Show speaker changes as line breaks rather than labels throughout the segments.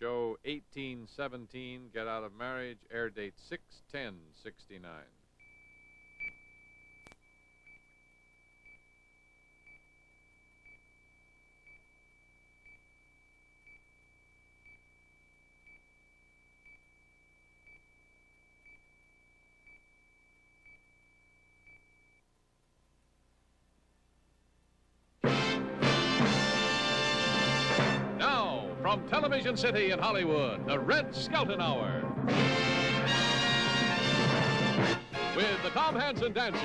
show 1817, Get Out of Marriage, air date 6/10/69. From Television City in Hollywood, the Red Skelton Hour. With the Tom Hansen Dancers,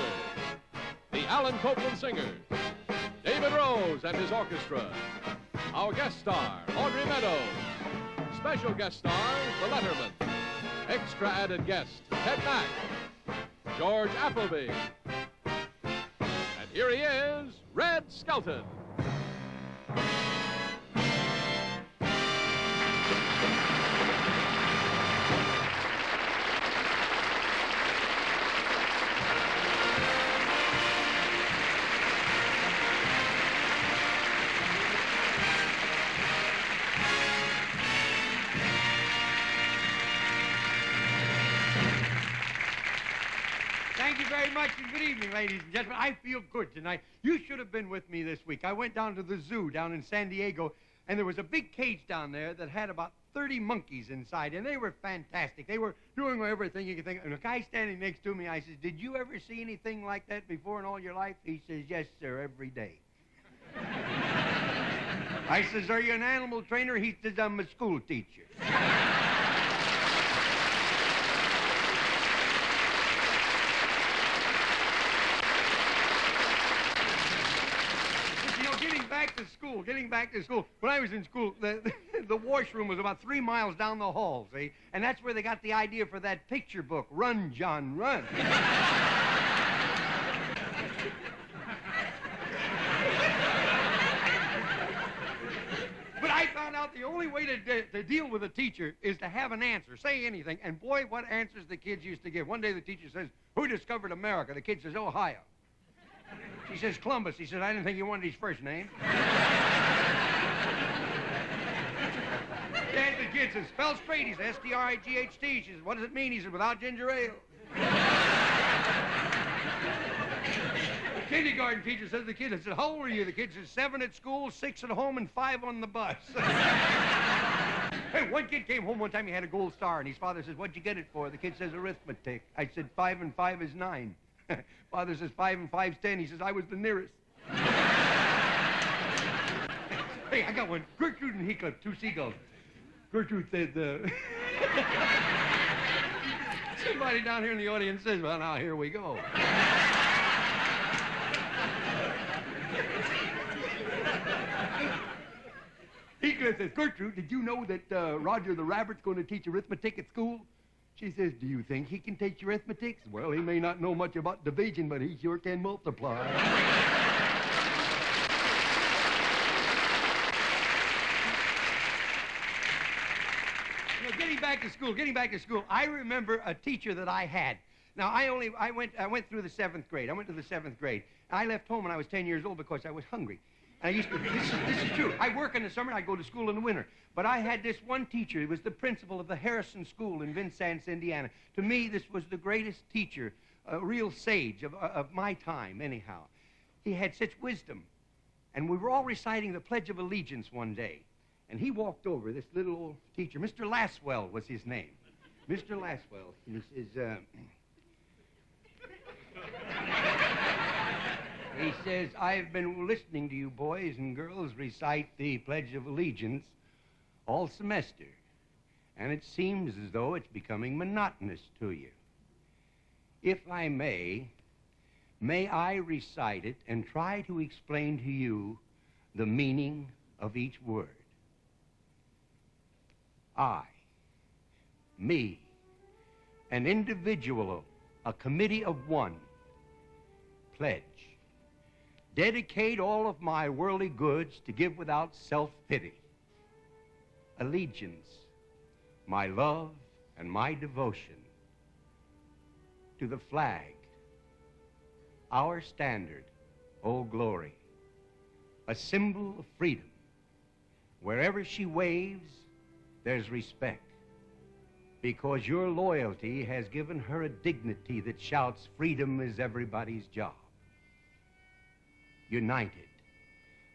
the Alan Copland Singers, David Rose and his orchestra, our guest star, Audrey Meadows, special guest stars, the Letterman, extra added guest, Ted Mack, George Appleby. And here he is, Red Skelton.
Thank you very much, and good evening, ladies and gentlemen. I feel good tonight. You should have been with me this week. I went down to the zoo down in San Diego, and there was a big cage down there that had about 30 monkeys inside, and they were fantastic. They were doing everything you could think of. And a guy standing next to me, I says, "Did you ever see anything like that before in all your life?" He says, "Yes, sir, every day." I says, "Are you an animal trainer?" He says, "I'm a school teacher." Getting back to school. When I was in school, the washroom was about 3 miles down the hall, see? And that's where they got the idea for that picture book, Run, John, Run. But I found out the only way to deal with a teacher is to have an answer, say anything. And boy, what answers the kids used to give. One day the teacher says, "Who discovered America?" The kid says, "Ohio." She says, "Columbus." He said, "I didn't think you wanted his first name." And the kid says, "Spell straight." He says, "S-T-R-I-G-H-T." She says, "What does it mean?" He says, "Without ginger ale." The kindergarten teacher says to the kid, I said, "How old are you?" The kid says, 7 at school, 6 at home, and 5 on the bus. Hey, one kid came home one time, he had a gold star, and his father says, "What'd you get it for?" The kid says, "Arithmetic." I said, 5 and 5 is 9. Father says, 5 and 5's 10. He says, "I was the nearest." Hey, I got one. Gertrude and Heathcliff, 2 seagulls. Gertrude said, somebody down here in the audience says, "Well, now, here we go." Heathcliff says, "Gertrude, did you know that Roger the Rabbit's going to teach arithmetic at school?" She says, "Do you think he can teach arithmetic?" "Well, he may not know much about division, but he sure can multiply." Getting back to school, I remember a teacher that I had. Now, I went through the 7th grade. I went to the 7th grade. I left home when I was 10 years old because I was hungry. And I used to, this is true. I work in the summer, I go to school in the winter. But I had this one teacher, he was the principal of the Harrison School in Vincennes, Indiana. To me, this was the greatest teacher, a real sage of my time, anyhow. He had such wisdom. And we were all reciting the Pledge of Allegiance one day. And he walked over, this little old teacher, Mr. Laswell was his name. Mr. Laswell, he says, he says, "I've been listening to you boys and girls recite the Pledge of Allegiance all semester, and it seems as though it's becoming monotonous to you. If I may I recite it and try to explain to you the meaning of each word? I, me, an individual, a committee of one, pledge, dedicate all of my worldly goods to give without self-pity. Allegiance, my love and my devotion to the flag, our standard, Old Glory, a symbol of freedom. Wherever she waves, there's respect. Because your loyalty has given her a dignity that shouts, freedom is everybody's job. United.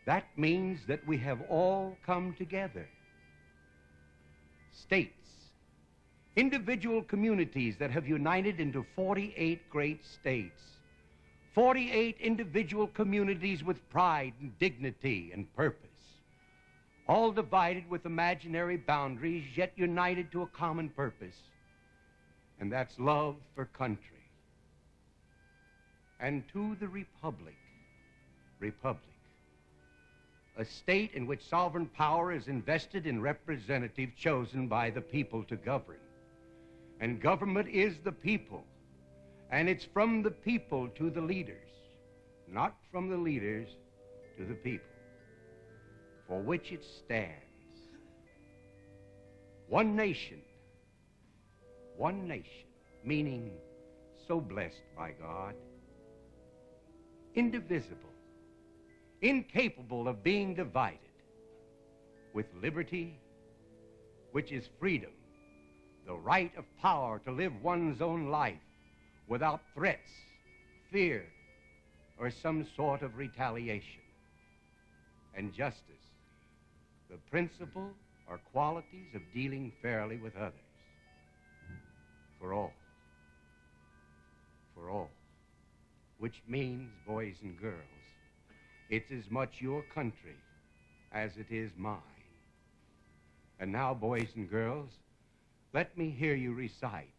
That means that we have all come together. States, individual communities that have united into 48 great states. 48 individual communities with pride and dignity and purpose. All divided with imaginary boundaries, yet united to a common purpose. And that's love for country. And to the Republic. A state in which sovereign power is invested in representatives chosen by the people to govern. And government is the people. And it's from the people to the leaders, not from the leaders to the people, for which it stands. One nation, meaning so blessed by God, indivisible, incapable of being divided, with liberty, which is freedom, the right of power to live one's own life without threats, fear, or some sort of retaliation. And justice, the principle or qualities of dealing fairly with others. For all, which means, boys and girls, it's as much your country as it is mine. And now, boys and girls, let me hear you recite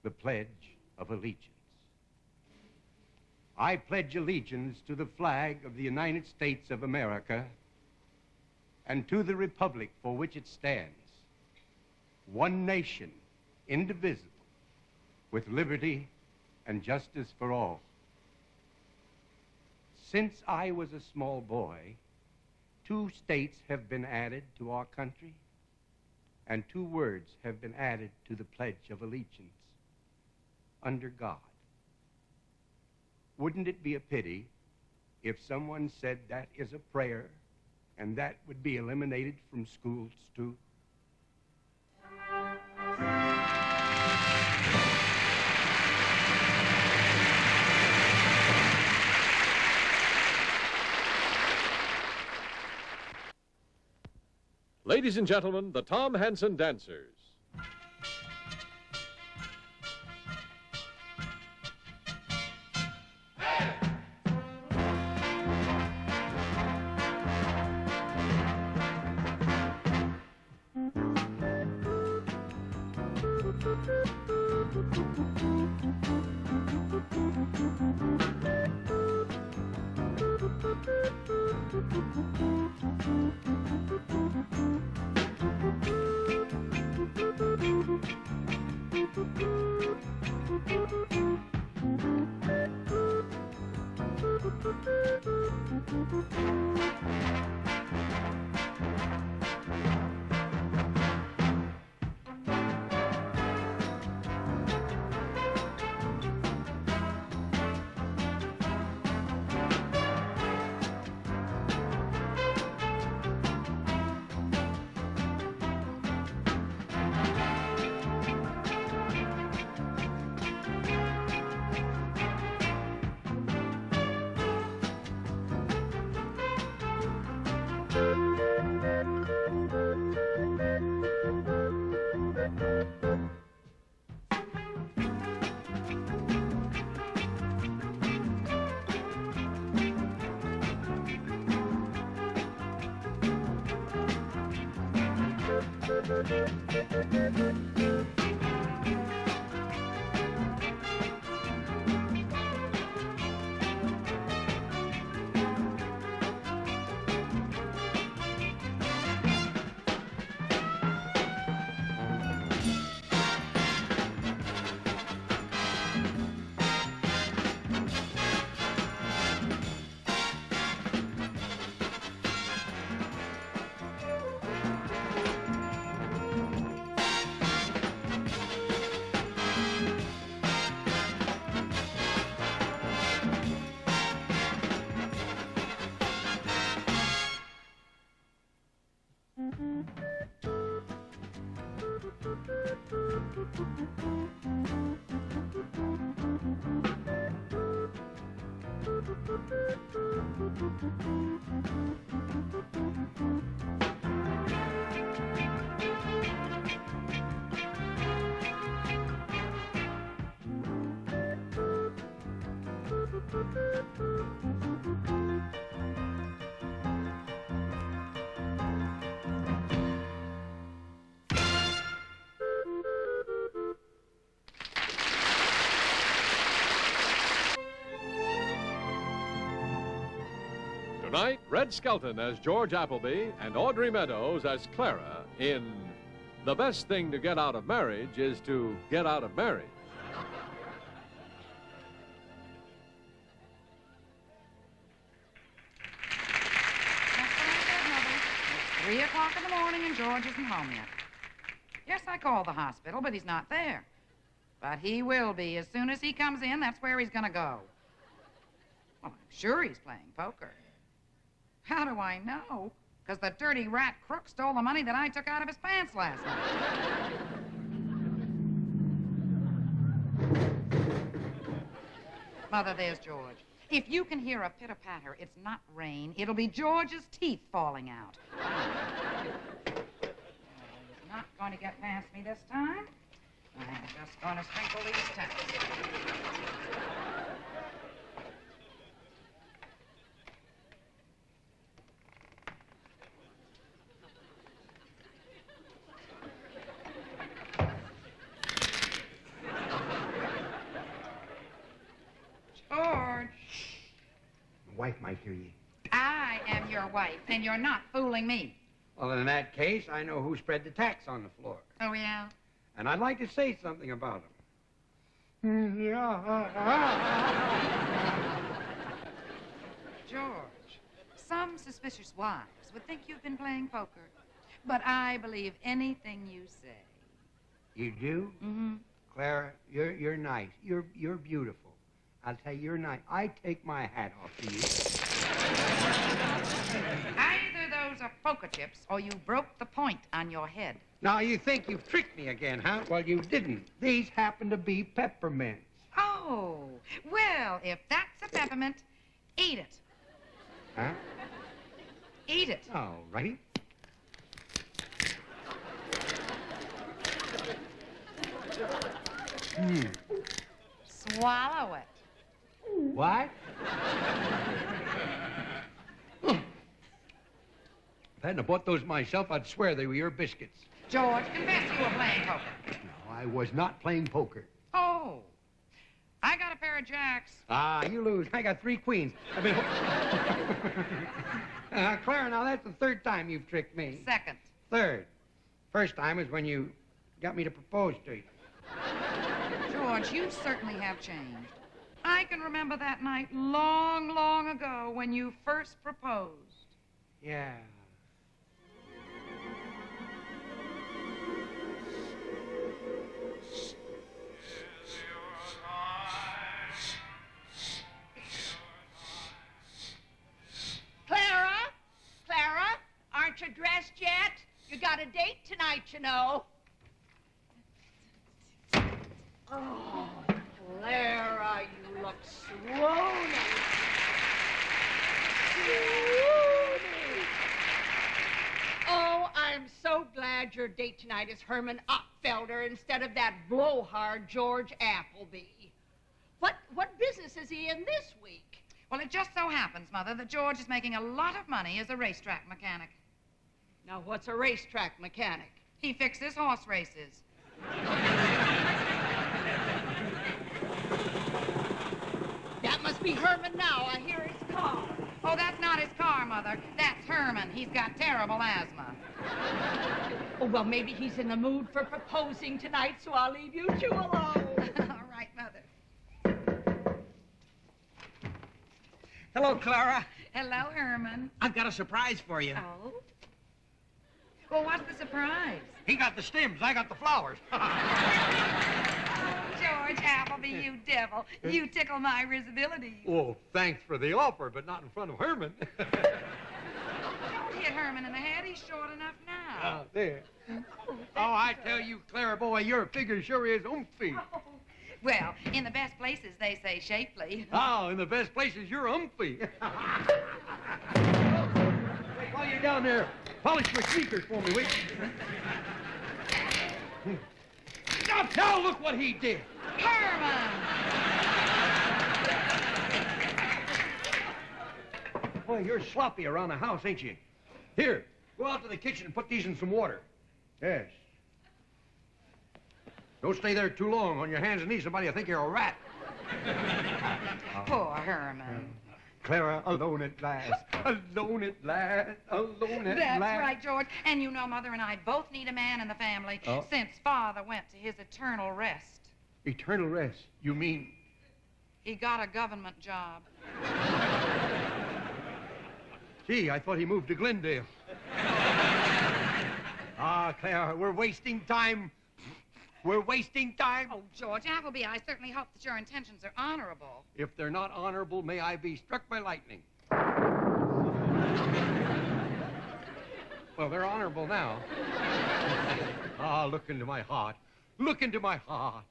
the Pledge of Allegiance. I pledge allegiance to the flag of the United States of America and to the republic for which it stands, one nation, indivisible, with liberty and justice for all. Since I was a small boy, 2 states have been added to our country, and 2 words have been added to the Pledge of Allegiance: under God. Wouldn't it be a pity if someone said that is a prayer and that would be eliminated from schools too?
Ladies and gentlemen, the Tom Hansen Dancers. Tonight, Red Skelton as George Appleby and Audrey Meadows as Clara in The Best Thing to Get Out of Marriage is to Get Out of Marriage.
That's what I said, Mother. It's 3 o'clock in the morning and George isn't home yet. Yes, I called the hospital, but he's not there. But he will be. As soon as he comes in, that's where he's going to go. Well, I'm sure he's playing poker. How do I know? Because the dirty rat crook stole the money that I took out of his pants last night. Mother, there's George. If you can hear a pitter-patter, it's not rain. It'll be George's teeth falling out. He's not going to get past me this time. I'm just going to sprinkle these tacks. George.
My wife might hear you.
I am your wife, and you're not fooling me.
Well, in that case, I know who spread the tacks on the floor.
Oh, yeah?
And I'd like to say something about him.
George, some suspicious wives would think you've been playing poker. But I believe anything you say.
You do?
Mm-hmm.
Clara, you're nice. You're beautiful. I'll tell you, you're nice. I take my hat off to you.
Either those are poker chips or you broke the point on your head.
Now, you think you've tricked me again, huh? Well, you didn't. These happen to be peppermints.
Oh, well, if that's a peppermint, eat it.
Huh?
Eat it.
All right.
Swallow it.
What? If I hadn't bought those myself, I'd swear they were your biscuits.
George, confess you were playing poker.
No, I was not playing poker.
Oh, I got a pair of jacks.
Ah, you lose. I got 3 queens. I've been... Clara, now that's the 3rd time you've tricked me.
Second.
3rd. First time is when you got me to propose to you.
George, you certainly have changed. I can remember that night long, long ago when you first proposed.
Yeah.
Clara? Clara? Aren't you dressed yet? You got a date tonight, you know. Oh, Clara, you look swooning. Swooning. Oh, I'm so glad your date tonight is Herman Oppfelder instead of that blowhard George Appleby. What business is he in this week?
Well, it just so happens, Mother, that George is making a lot of money as a racetrack mechanic.
Now, what's a racetrack mechanic?
He fixes horse races.
That must be Herman now. I hear his car.
Oh, that's not his car, Mother. That's Herman. He's got terrible asthma.
Oh, well, maybe he's in the mood for proposing tonight, so I'll leave you two alone.
All right, Mother.
Hello, Clara.
Hello, Herman.
I've got a surprise for you.
Oh? Well, what's the surprise?
He got the stems, I got the flowers.
George Appleby, you devil. You tickle my risibility.
Oh, thanks for the offer, but not in front of Herman.
George hit Herman in the head. He's short enough now.
There. Oh, I tell you, Clara, boy, your figure sure is oomphy.
Well, in the best places, they say shapely.
Oh, in the best places, you're oomphy. Hey, while you're down there, polish my sneakers for me, will you? Now look what he did.
Herman!
Boy, you're sloppy around the house, ain't you? Here, go out to the kitchen and put these in some water. Yes. Don't stay there too long on your hands and knees. Somebody will think you're a rat.
Poor Herman.
Clara, alone at last. Alone at last. Alone at
That's
last.
right, George. And you know, Mother and I both need a man in the family since Father went to his eternal rest.
Eternal rest? You mean?
He got a government job.
Gee, I thought he moved to Glendale. Ah, Clara, we're wasting time. We're wasting time.
Oh, George Appleby, I certainly hope that your intentions are honorable.
If they're not honorable, may I be struck by lightning. Well, they're honorable now. Ah, look into my heart. Look into my heart.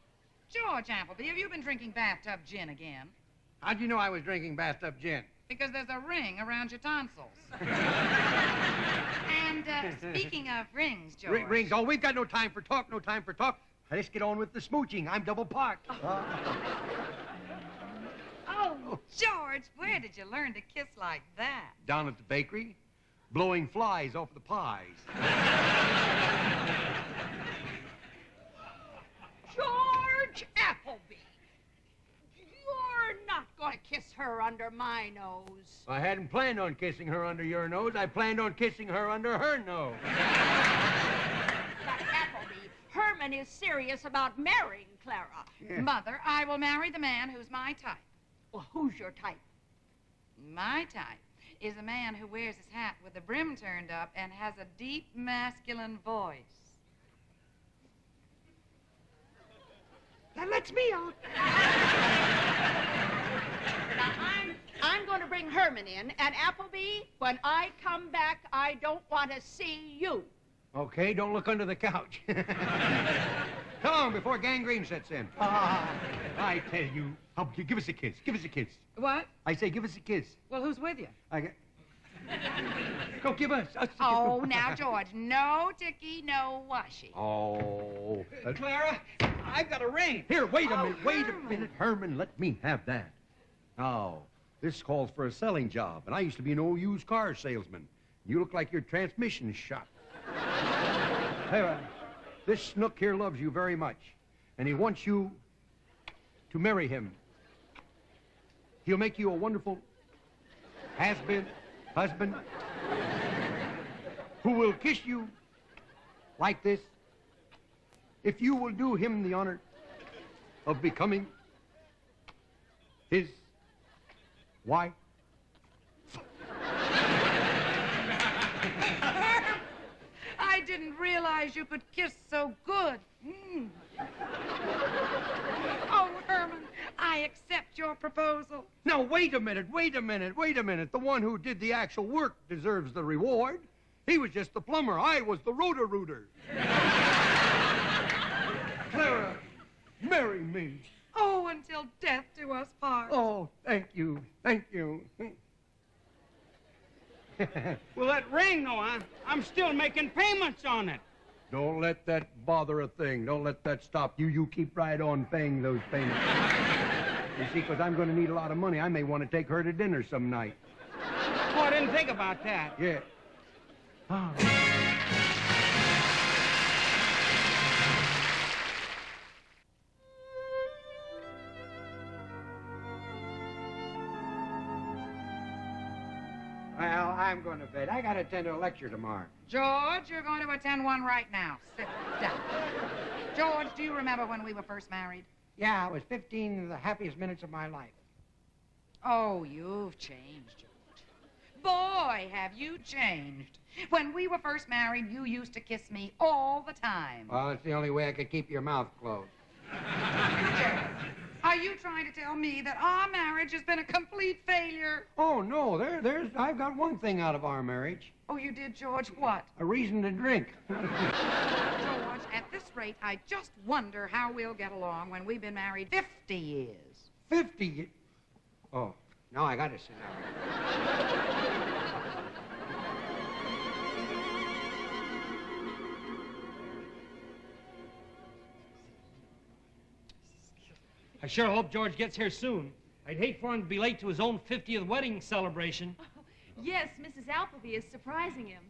George Appleby, have you been drinking bathtub gin again?
How'd you know I was drinking bathtub gin?
Because there's a ring around your tonsils. And speaking of rings, George.
Rings. Oh, we've got no time for talk, no time for talk. Let's get on with the smooching. I'm double parked.
Oh, George, where did you learn to kiss like that?
Down at the bakery, blowing flies off the pies.
George Appleby, you're not going to kiss her under my nose.
I hadn't planned on kissing her under your nose. I planned on kissing her under her nose.
But Appleby, Herman is serious about marrying Clara.
Yeah.
Mother, I will marry the man who's my type.
Well, who's your type?
My type is a man who wears his hat with the brim turned up and has a deep masculine voice.
That lets me out. Now, I'm going to bring Herman in, and Appleby, when I come back, I don't want to see you.
Okay, don't look under the couch. Come on, before gangrene sets in. I tell you, give us a kiss. Give us a kiss.
What?
I say, give us a kiss.
Well, who's with you?
Go give us.
Oh, now, George, no ticky, no washy.
Oh.
Clara, I've got a ring.
Here, wait a minute. Wait a
Herman.
minute. Herman, let me have that. Oh, this calls for a selling job, and I used to be an old used car salesman. You look like your transmission's shot. Hey, this snook here loves you very much, and he wants you to marry him. He'll make you a wonderful has-been husband who will kiss you like this if you will do him the honor of becoming his wife.
I didn't realize you could kiss so good. Oh, Herman, I accept your proposal.
Now, wait a minute. The one who did the actual work deserves the reward. He was just the plumber. I was the roto-rooter. Clara, marry me.
Oh, until death do us part.
Oh, thank you. Thank you.
Well, that ring, though, I'm still making payments on it.
Don't let that bother a thing. Don't let that stop you. You keep right on paying those payments. You see, because I'm going to need a lot of money. I may want to take her to dinner some night.
Oh, I didn't think about that.
Yeah. Oh. Well, I'm going to bed. I got to attend a lecture tomorrow.
George, you're going to attend one right now. Sit down. George, do you remember when we were first married?
Yeah, it was 15 of the happiest minutes of my life.
Oh, you've changed, George. Boy, have you changed. When we were first married, you used to kiss me all the time.
Well, it's the only way I could keep your mouth closed.
George, Are you trying to tell me that our marriage has been a complete failure?
Oh, no, I've got one thing out of our marriage.
Oh, you did, George? What?
A reason to drink.
George, at this rate, I just wonder how we'll get along when we've been married 50 years.
50. Oh, now I got to sit down.
I sure hope George gets here soon. I'd hate for him to be late to his own 50th wedding celebration.
Yes, Mrs. Appleby is surprising him.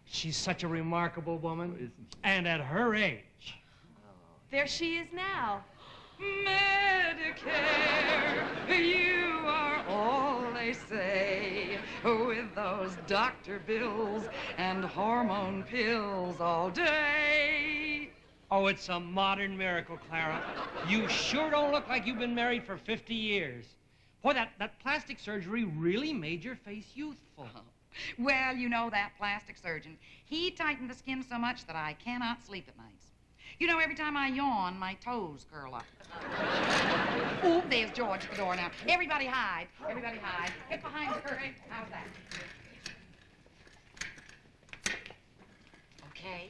She's such a remarkable woman. And at her age.
There she is now.
Medicare, you are all they say, with those doctor bills and hormone pills all day.
Oh, it's a modern miracle, Clara. You sure don't look like you've been married for 50 years. Boy, that plastic surgery really made your face youthful.
Well, you know that plastic surgeon. He tightened the skin so much that I cannot sleep at nights. You know, every time I yawn, my toes curl up. Oh, there's George at the door now. Everybody hide. Everybody hide. Get behind the curtain. How's that? Okay.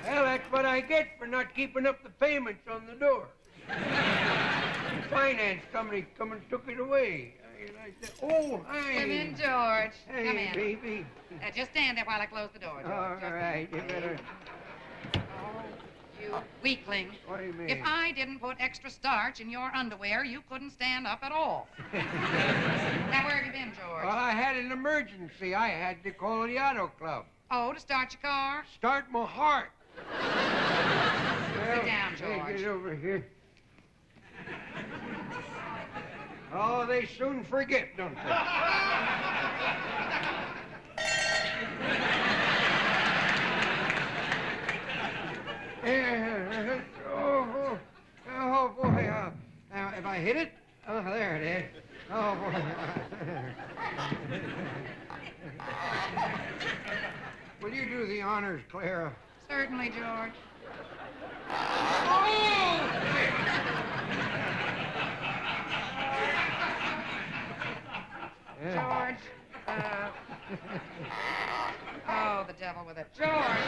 Well, that's what I get for not keeping up the payments on the door. The finance company come and took it away. I said, oh, hi.
Come in, George.
Hey,
Come in.
baby.
Just stand there while I close the door, George.
All
Just
right, you better.
Oh, you weakling.
What do you mean?
If I didn't put extra starch in your underwear, you couldn't stand up at all. Now, where have you been, George?
Well, I had an emergency. I had to call the auto club.
Oh, to start your car?
Start my heart.
Sit down,
Hey,
George.
get over here. Oh, they soon forget, don't they? Oh, boy. If I hit it? Oh, there it is. Oh, boy. Will you do the honors, Clara?
Certainly, George. George, oh, the devil with it. George,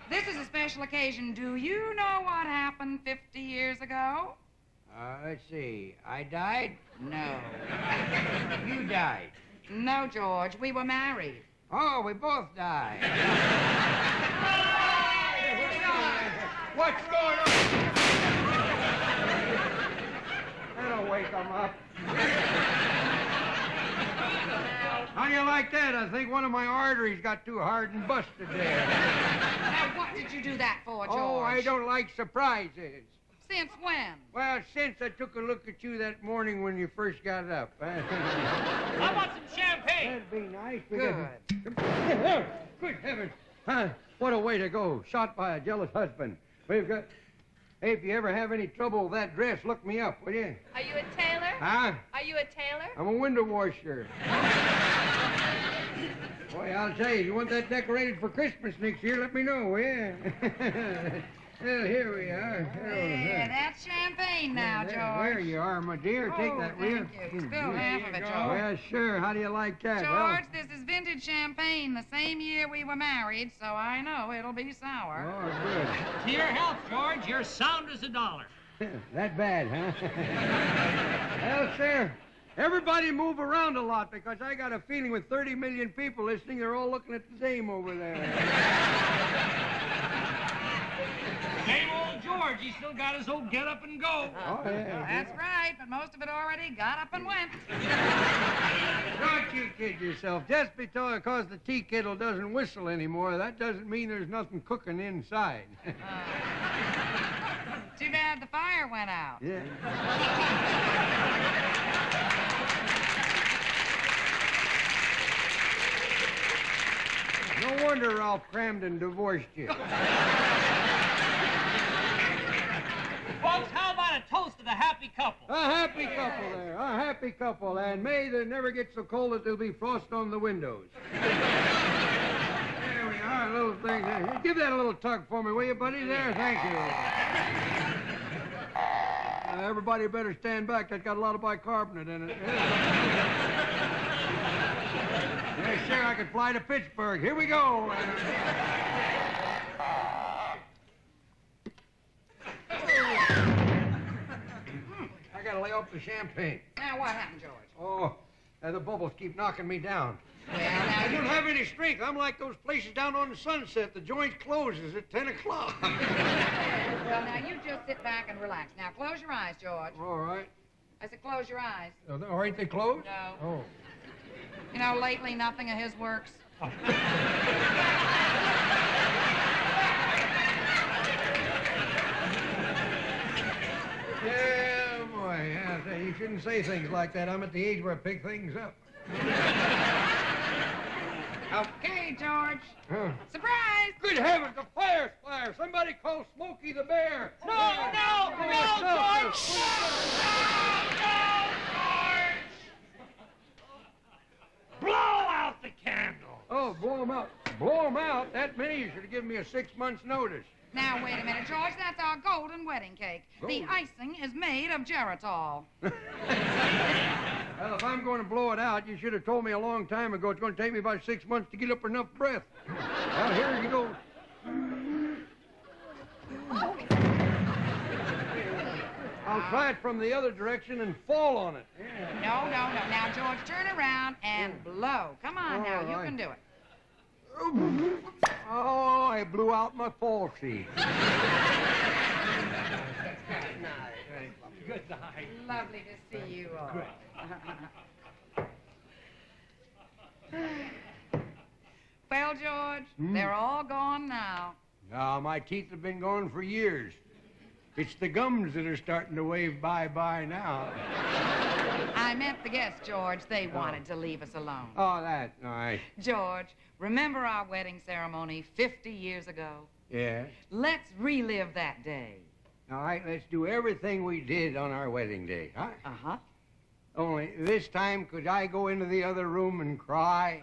this is a special occasion. Do you know what happened 50 years ago?
Let's see. I died?
No.
You died.
No, George, we were married.
Oh, we both died. What's going on? That'll wake them up. How do you like that? I think one of my arteries got too hard and busted there.
Now, what did you do that for, George?
Oh, I don't like surprises.
Since when?
Well, since I took a look at you that morning when you first got up.
How about some champagne?
That'd be nice.
Good.
Good heavens. Huh, what a way to go. Shot by a jealous husband. We've got... Hey, if you ever have any trouble with that dress, look me up, will you?
Are you a tailor?
Huh?
Are you a tailor?
I'm a window washer. Boy, I'll tell you, you want that decorated for Christmas next year, let me know, will you? Well, here we are.
Yeah, that's champagne now, George.
There you are, my dear. Take that, will you?
Thank you. Spill half of it, George.
Well, sure. How do you like that?
George, this is vintage champagne, the same year we were married, so I know it'll be sour.
Oh, good.
To your health, George. You're sound as a dollar.
That bad, huh? Well, sir, everybody move around a lot because I got a feeling with 30 million people listening, they're all looking at the same over there.
Same old George. He still got his old get up and go.
Oh, yeah.
That's right, but most of it already got up and went.
Don't you kid yourself. Just because the tea kettle doesn't whistle anymore, that doesn't mean there's nothing cooking inside.
Too bad the fire went out.
Yeah. No wonder Ralph Cramden divorced you.
Folks, how about a toast to the happy couple?
A happy couple there, a happy couple. And may they never get so cold that there'll be frost on the windows. There we are, a little thing there. Give that a little tug for me, will you, buddy? There, thank you. Everybody better stand back. That's got a lot of bicarbonate in it. Yeah, sure, I could fly to Pittsburgh. Here we go. I gotta lay off the champagne.
Now, what happened, George?
Oh, the bubbles keep knocking me down.
Well, now,
I don't have any strength. I'm like those places down on the Sunset. The joint closes at 10 o'clock.
Well, now, you just sit back and relax. Now, close your eyes, George.
All right.
I said close your eyes.
Oh, ain't they closed?
No.
Oh.
You know, lately, nothing of his works.
Yeah, boy. Yeah, you shouldn't say things like that. I'm at the age where I pick things up.
Okay, George.
Huh.
Surprise!
Good heavens, a fire splatter! Somebody call Smokey the Bear!
No, George! Blow out the candle!
Oh, blow 'em out. Blow 'em out? That many? You should have given me a 6 months notice.
Now, wait a minute, George. That's our golden wedding cake. The
Golden?
icing is made of Geritol.
Well, if I'm going to blow it out, you should have told me a long time ago. It's going to take me about 6 months to get up enough breath. Well, here you go. I'll try it from the other direction and fall on it.
No. Now, George, turn around and blow. Come on now,
All
you
right.
can do it.
Oh, I blew out my fall seed.
Good night.
Lovely to see you all. Well, George, they're all gone now.
No, my teeth have been gone for years. It's the gums that are starting to wave bye-bye now.
I meant the guests, George. They wanted to leave us alone.
Oh, that's nice.
George, remember our wedding ceremony 50 years ago?
Yeah.
Let's relive that day.
All right, let's do everything we did on our wedding day, huh?
Uh-huh.
Only this time, could I go into the other room and cry?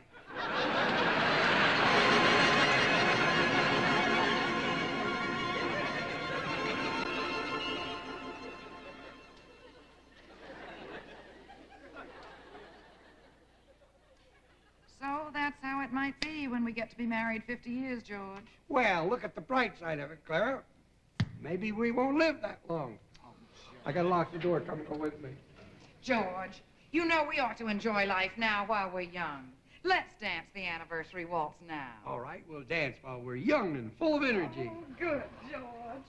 So that's how it might be when we get to be married 50 years, George.
Well, look at the bright side of it, Clara. Maybe we won't live that long. I gotta lock the door. Come with me.
George, you know we ought to enjoy life now while we're young. Let's dance the anniversary waltz now.
All right, we'll dance while we're young and full of energy.
Oh, good, George.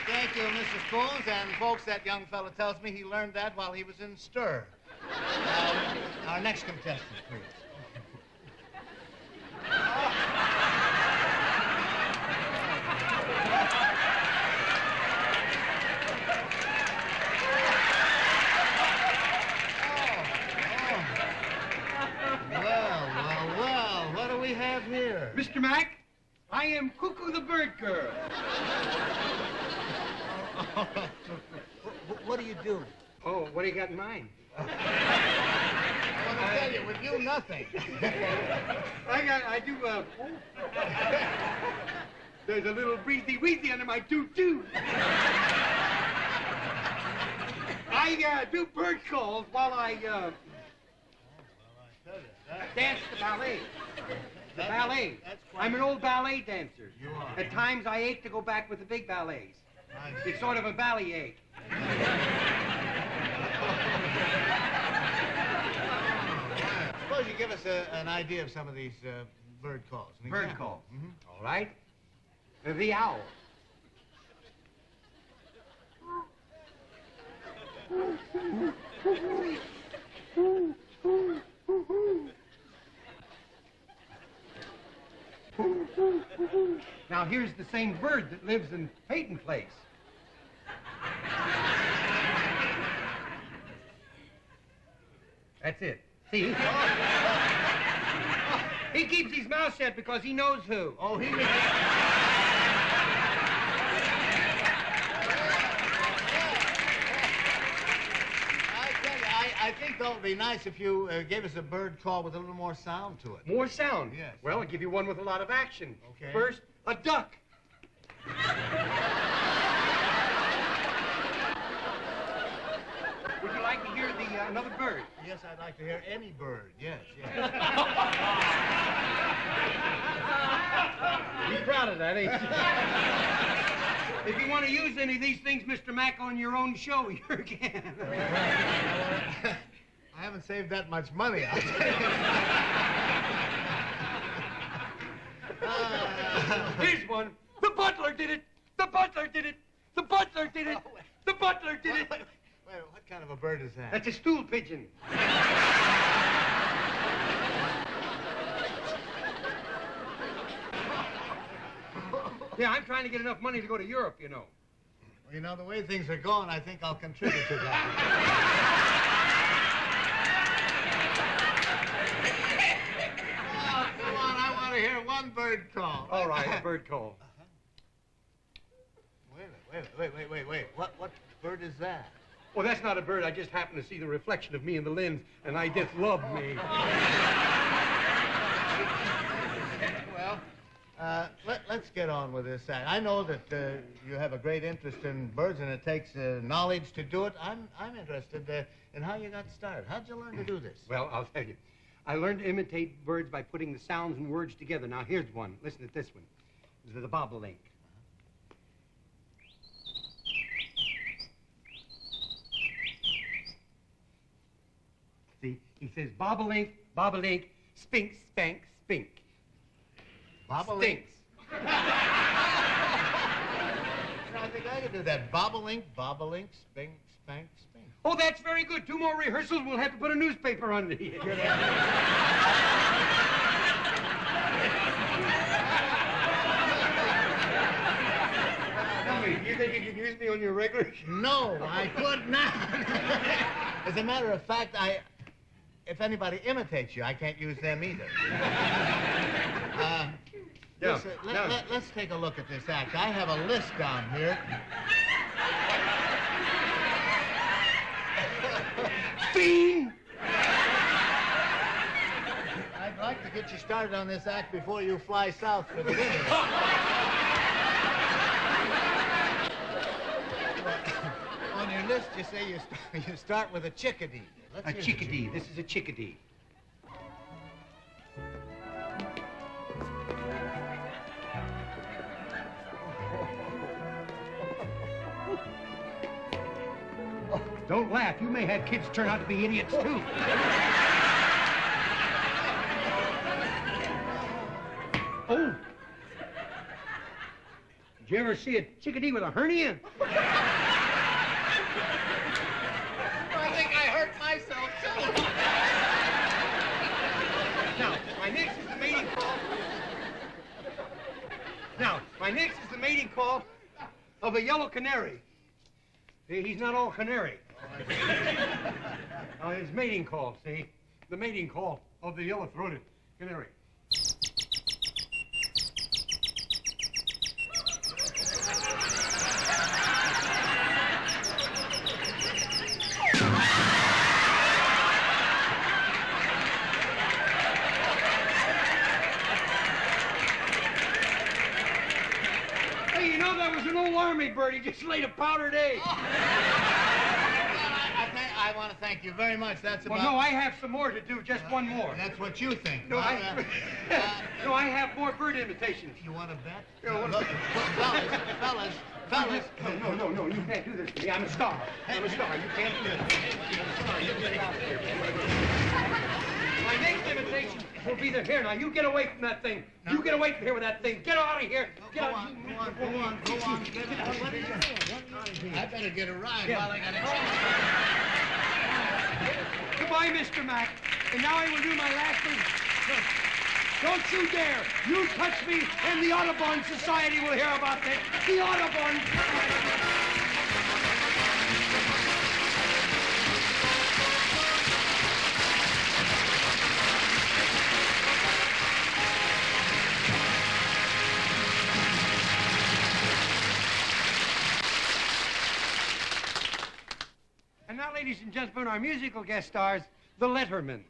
Thank you, Mrs. Spoons, and folks, that young fella tells me he learned that while he was in stir. Our next contestant, please. Well, what do we have here?
Mr. Mack, I am Cuckoo the Bird Girl.
What do you do?
Oh, what do you got in mind?
I want to tell you, with you, nothing.
I do, there's a little breezy weezy under my toot-toot. I do bird calls while I dance the ballet. The ballet. I'm an old ballet dancer.
You are.
At times I ache to go back with the big ballets. It's sort of a valley ache.
Suppose you give us an idea of some of these bird calls. An
Bird
example.
calls.
Mhm.
All right. The owl. Now here's the same bird that lives in Peyton Place. That's it. See? He keeps his mouth shut because he knows who.
Oh, he... I think, though, it'd be nice if you gave us a bird call with a little more sound to it.
More sound?
Yes.
Well, I'll give you one with a lot of action.
Okay.
First, a duck. Would you like to hear another bird?
Yes, I'd like to hear any bird. Yes, yes.
You're proud of that, ain't you? If you want to use any of these things, Mr. Mack, on your own show, you can.
I haven't saved that much money, I'll tell you.
Here's one. The butler did it. The butler did it. The butler did it. The butler did it.
Wait, what kind of a bird is that?
That's a stool pigeon. Yeah, I'm trying to get enough money to go to Europe, you know.
Well, you know, the way things are going, I think I'll contribute to that. Oh, come on, I want to hear one bird call.
All right, a bird call.
Wait. What bird is that?
Well, that's not a bird. I just happened to see the reflection of me in the lens, and I just loved me.
Well, let's get on with this act. I know that you have a great interest in birds, and it takes knowledge to do it. I'm interested in how you got started. How'd you learn to do this?
Well, I'll tell you. I learned to imitate birds by putting the sounds and words together. Now, here's one. Listen to this one. This is the bobolink. See, he says bobolink, bobolink, spink, spank, spink.
Bobolink.
Stinks.
I think I could do that. Bobolink, bobolink, spink, spank, spink.
Oh, that's very good. 2 more rehearsals. We'll have to put a newspaper under you. Tell me, you think you can use me on your regular show?
No, I could not. As a matter of fact, if anybody imitates you, I can't use them either.
Yeah.
Let's take a look at this act. I have a list down here.
Fiend!
I'd like to get you started on this act before you fly south for the winter. On your list, you say you start with a chickadee. Let's
A
hear the
chickadee. This is a chickadee. Don't laugh. You may have kids turn out to be idiots, too. Oh. Did you ever see a chickadee with a hernia?
I think I hurt myself, too.
Now, my next is the mating call of a yellow canary. See, he's not all canary. Now, his mating call, see? The mating call of the yellow-throated canary. Hey, you know that was an old army bird. He just laid a powdered egg.
I thank you very much. That's
Well,
about...
no, I have some more to do. Just one more.
That's what you think.
No,
Well,
no, I have more bird imitations.
You want to bet?
Yeah, what-
Look, fellas.
No, you can't do this to me. I'm a star. I'm a star. You can't do this. I'm sorry. You get out of here. My next imitation will be the here. Now, you get away from that thing. You get away from here with that thing. Get out of here. Get out.
Go on. Get out. What are you doing? I better get a ride while I got a chance.
Goodbye, Mr. Mack. And now I will do my last thing. Don't you dare. You touch me, and the Audubon Society will hear about this. The Audubon Society. And now, ladies and gentlemen, our musical guest stars, the Lettermen.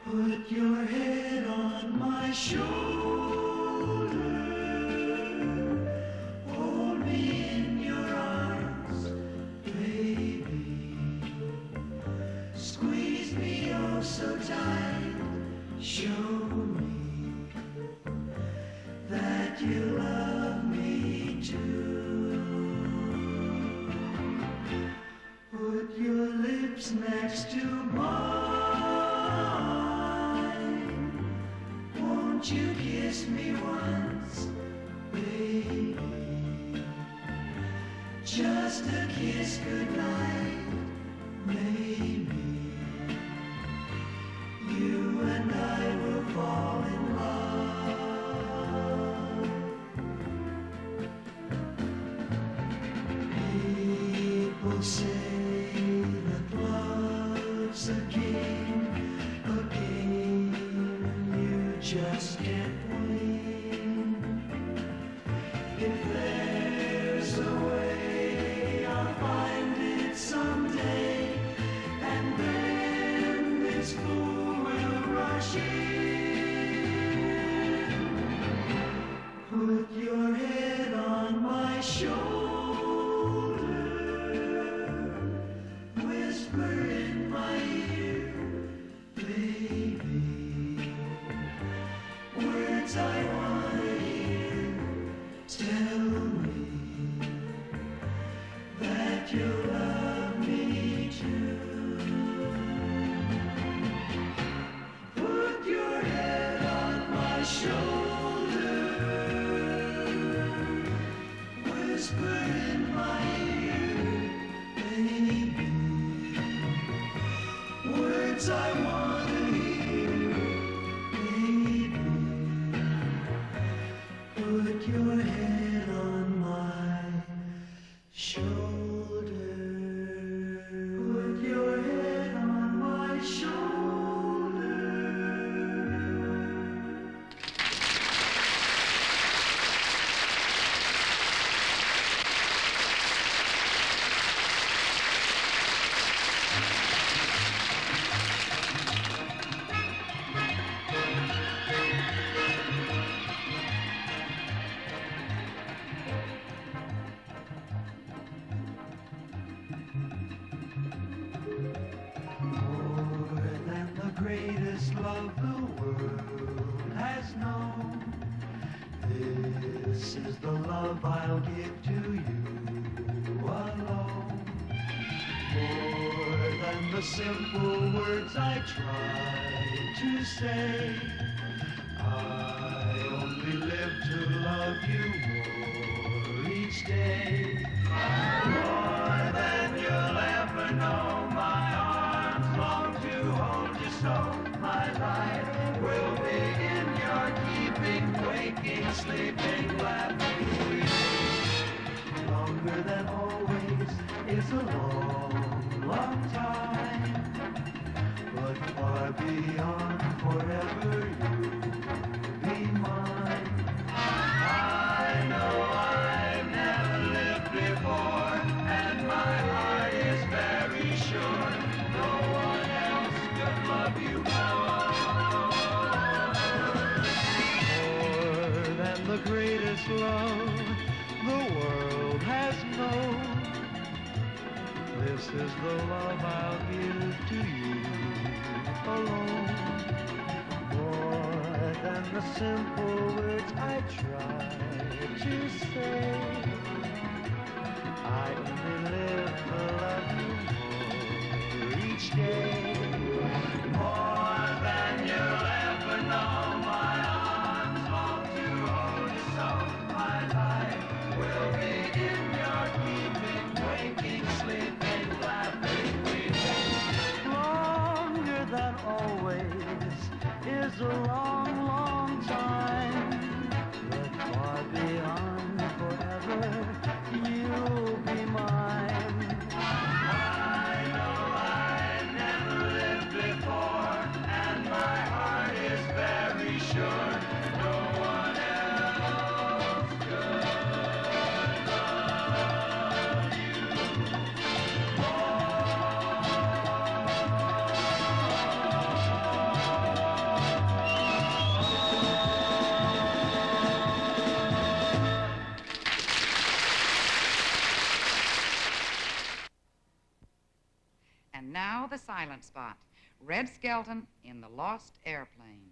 Put your head on my shoulder, hold me in your arms, baby. Squeeze me oh so tight, show me that you love me too. Put your lips next to mine. Won't you kiss me once, baby? Just a kiss goodnight, maybe. You and I will fall in love. People say that love's a game, you just can't win. If there's a way, I'll find it someday, and then this fool will rush in. Put your head on my shoulder, whisper in my ear, baby, words I want to hear. Tell me that you love me too. Put your head on my shoulder, whisper in my ear, baby, words I want to hear, baby. Put your head on my shoulder. Put your head on my shoulder. More than the greatest love the world has known, this is the love I'll give to you alone. More than the simple words I try to say, I only live to love you more each day. More than you'll ever know, my arms long to hold you so. My life will be in your keeping, waking, sleeping, laughing, weeping. Longer than always is a long, long time, but far beyond forever you'll be mine. I know I've never lived before, and my heart is the greatest love the world has known. This is the love I'll give to you alone. More than the simple words I try to say, I only live to love you more each day. More than you'll ever know, my arms long to hold you so. My life will be in your keeping, waking, sleeping, laughing, weeping. Longer than always is a long, long time, but far beyond forever, you'll be mine. I know I never lived before, and my heart is very sure no one else could love you
And now the silent spot. Red Skelton in The Lost Airplane.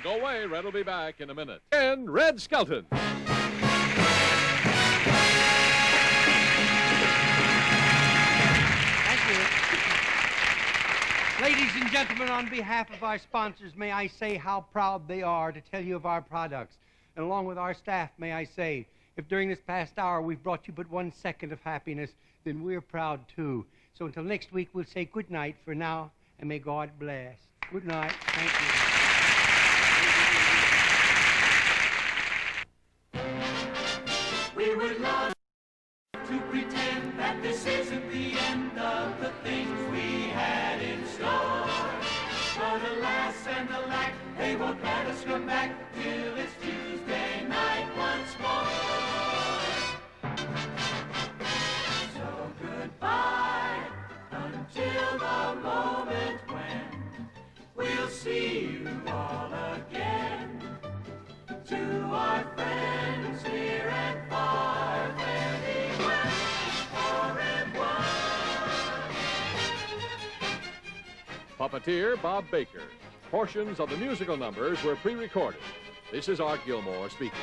Don't go away. Red will be back in a minute. And Red Skelton.
Thank you. Ladies and gentlemen, on behalf of our sponsors, may I say how proud they are to tell you of our products. And along with our staff, may I say, if during this past hour we've brought you but 1 second of happiness, then we're proud too. So until next week, we'll say good night for now, and may God bless. Good night. Thank you.
We would love to pretend that this isn't the end of the things we had in store. But alas and alack, they won't let us come back till it's Tuesday night once more. So goodbye until the moment when we'll see you all again. To our friends near and far, fare thee well, au revoir.
Puppeteer Bob Baker. Portions of the musical numbers were pre-recorded. This is Art Gilmore speaking.